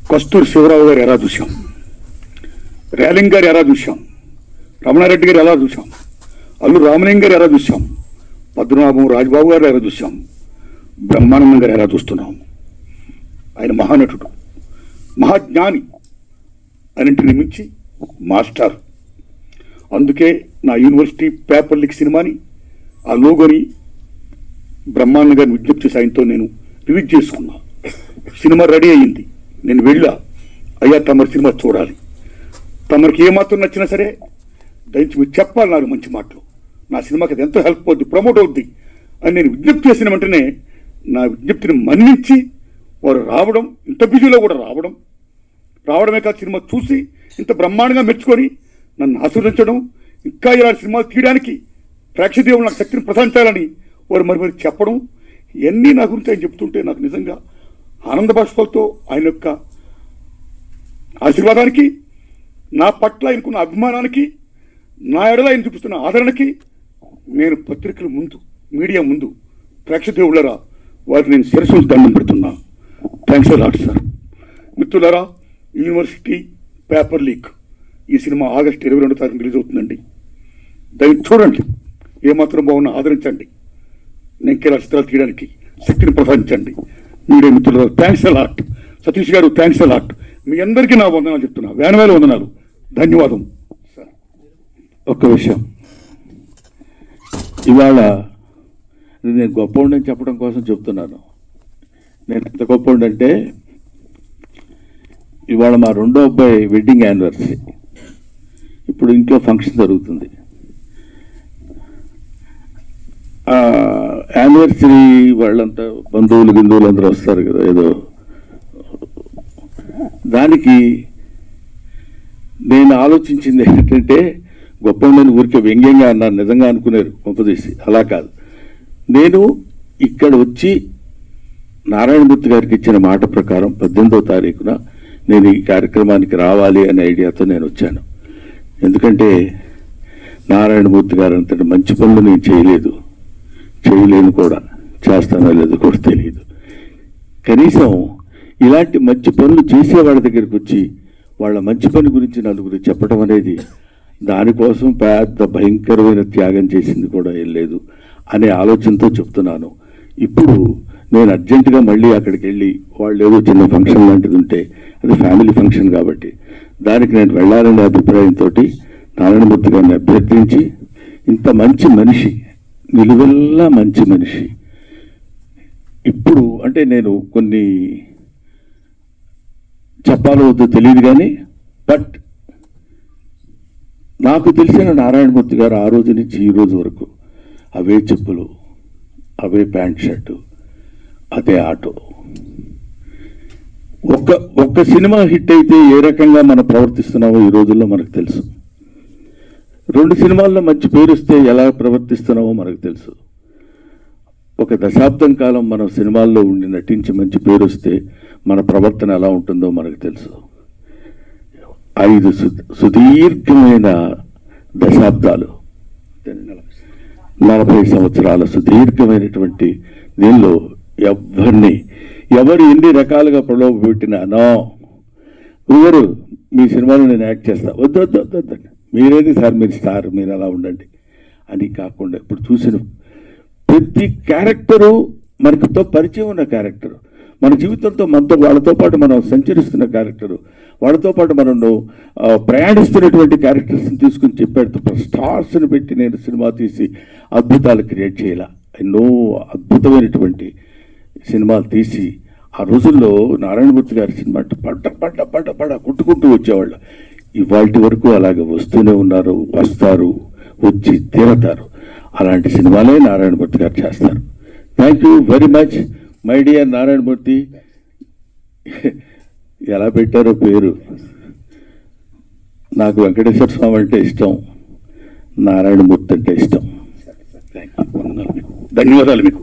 కస్తూరి శివరావు గారు ఎలా చూశాం, రేలింగ్ గారు ఎలా చూశాం, రమణారెడ్డి గారు ఎలా చూశాం, అల్లు రామలింగ గారు ఎలా చూశాం, పద్మనాభం రాజబాబు గారు ఎలా చూశాం, బ్రహ్మానందం గారు ఎలా చూస్తున్నాం. ఆయన మహానటుడు, మహాజ్ఞాని, అన్నింటిని మించి మాస్టర్. అందుకే నా యూనివర్సిటీ పేపర్ లీక్ సినిమాని ఆ లోగోని బ్రహ్మానంద గారిని విజ్ఞప్తి చేసి ఆయనతో నేను రిలీజ్ చేసుకున్నా. సినిమా రెడీ అయ్యింది. నేను వెళ్ళా, అయ్యా తమరి సినిమా చూడాలి, తమరికి ఏమాత్రం నచ్చినా సరే దయచేసి మీరు చెప్పాలి నాకు మంచి మాటలు, నా సినిమాకి అది ఎంతో హెల్ప్ అవుద్ది, ప్రమోట్ అవుద్ది అని నేను విజ్ఞప్తి చేసిన వెంటనే నా విజ్ఞప్తిని మన్నించి వారు రావడం, ఇంత బిజీలో కూడా రావడమే కాదు, సినిమా చూసి ఇంత బ్రహ్మాండంగా మెచ్చుకొని నన్ను ఆశీర్వదించడం, ఇంకా ఇలాంటి సినిమాలు తీయడానికి ప్రేక్షదేవులు నాకు శక్తిని ప్రసాదించాలని వారు మరి చెప్పడం, ఇవన్నీ నా గురించి ఆయన చెప్తుంటే నాకు నిజంగా ఆనంద బాష్పాలతో ఆయన యొక్క ఆశీర్వాదానికి, నా పట్ల ఆయనకున్న అభిమానానికి, నా ఎడల ఆయన చూపిస్తున్న ఆదరణకి నేను పత్రికల ముందు, మీడియా ముందు, ప్రేక్షదేవులరా వారికి నేను శిరస్సు దండం పెడుతున్నా. Thanks a lot sir. మిత్రులారా, యూనివర్సిటీ పేపర్ లీక్ ఈ సినిమా ఆగస్టు 22వ తారీఖున రిలీజ్ అవుతుందండి. దాన్ని చూడండి, ఏమాత్రం బాగున్నా ఆదరించండి, నేను కేవలం చిత్రాలు తీయడానికి శక్తిని ప్రసాదించండి. మీడియా మిత్రులు థ్యాంక్స్ అ లాట్. సతీష్ గారు థ్యాంక్స్ అ లాట్. మీ అందరికీ నా వందనాలు చెప్తున్నా, వేల వందనాలు, ధన్యవాదం. ఒక్క విషయం, ఇవాళ నేను గొప్పవాడిని చెప్పడం కోసం చెప్తున్నాను. నేను ఎంత గొప్పవాడిని అంటే, ఇవాళ మా రెండో అబ్బాయి వెడ్డింగ్ యానివర్సరీ, ఇప్పుడు ఇంట్లో ఫంక్షన్ జరుగుతుంది. యానివర్సరీ వాళ్ళంతా బంధువులు అందరూ వస్తారు కదా, ఏదో దానికి నేను ఆలోచించింది ఏంటంటే, గొప్పవాడిని ఊరికే వ్యంగ్యంగా అన్నాను, నిజంగా అనుకునేరు గొప్పదీసి, అలా కాదు. నేను ఇక్కడ వచ్చి నారాయణమూర్తి గారికి ఇచ్చిన మాట ప్రకారం 18వ తారీఖున నేను ఈ కార్యక్రమానికి రావాలి అనే ఐడియాతో నేను వచ్చాను. ఎందుకంటే నారాయణమూర్తి గారు అంతటి మంచి పనులు నేను చేయలేను కూడా, చేస్తానో లేదో కూడా తెలియదు. కనీసం ఇలాంటి మంచి పనులు చేసే వాళ్ళ దగ్గరికి వచ్చి వాళ్ళ మంచి పని గురించి నలుగురు చెప్పడం అనేది, దానికోసం పెద్ద భయంకరమైన త్యాగం చేసింది కూడా ఏం లేదు అనే ఆలోచనతో చెప్తున్నాను. ఇప్పుడు నేను అర్జెంటుగా మళ్ళీ అక్కడికి వెళ్ళి, వాళ్ళు ఏదో చిన్న ఫంక్షన్ లాంటిది ఉంటే, అది ఫ్యామిలీ ఫంక్షన్ కాబట్టి దానికి నేను వెళ్ళాలనే అభిప్రాయంతో నారాయణమూర్తి గారిని అభ్యర్థించి, ఇంత మంచి మనిషి, నిలువెల్లా మంచి మనిషి, ఇప్పుడు అంటే నేను కొన్ని చెప్పాలో వద్దో తెలియదు కానీ, బట్ నాకు తెలిసిన నారాయణమూర్తి గారు ఆ రోజు నుంచి ఈ రోజు వరకు అవే చెప్పులు, అవే ప్యాంట్ షర్టు, అదే ఆటో. ఒక్క సినిమా హిట్ అయితే ఏ రకంగా మనం ప్రవర్తిస్తున్నామో ఈ రోజుల్లో మనకు తెలుసు. 2 సినిమాల్లో మంచి పేరు వస్తే ఎలా ప్రవర్తిస్తున్నామో మనకు తెలుసు. ఒక దశాబ్దం కాలం మనం సినిమాల్లో ఉండి నటించి మంచి పేరు వస్తే మన ప్రవర్తన ఎలా ఉంటుందో మనకు తెలుసు. 5 సుదీర్ఘమైన దశాబ్దాలు, 40 సంవత్సరాల సుదీర్ఘమైనటువంటి దీనిలో ఎవరు ఎన్ని రకాలుగా ప్రలోభ పెట్టినానో, ఎవరు మీ సినిమాలో నేను యాక్ట్ చేస్తా, వద్దండి, మీరేది సార్, మీరు స్టార్, మీరు అలా ఉండండి అని కాకుండా, ఇప్పుడు చూసిన ప్రతి క్యారెక్టరు మనకుతో పరిచయం ఉన్న క్యారెక్టరు, మన జీవితంతో వాళ్ళతో పాటు మనం సంచరిస్తున్న క్యారెక్టరు, వాళ్ళతో పాటు మనం ప్రయాణిస్తున్నటువంటి క్యారెక్టర్స్ని తీసుకుని చెప్పాడు. స్టార్స్ని పెట్టి నేను సినిమా తీసి అద్భుతాలు క్రియేట్ చేయాల, ఎన్నో అద్భుతమైనటువంటి సినిమాలు తీసి ఆ రోజుల్లో నారాయణమూర్తి గారి సినిమా పడ్డ కొట్టుకుంటూ వచ్చేవాళ్ళు. ఇవాళ వరకు అలాగే వస్తూనే ఉన్నారు, వస్తారు, వచ్చి తీరతారు. అలాంటి సినిమాలే నారాయణమూర్తి గారు చేస్తారు. Thank you very much my dear Narayanamurthy. ఎలా పెట్టారో పేరు, నాకు వెంకటేశ్వర స్వామి అంటే ఇష్టం, నారాయణమూర్తి అంటే ఇష్టం. ధన్యవాదాలు మీకు.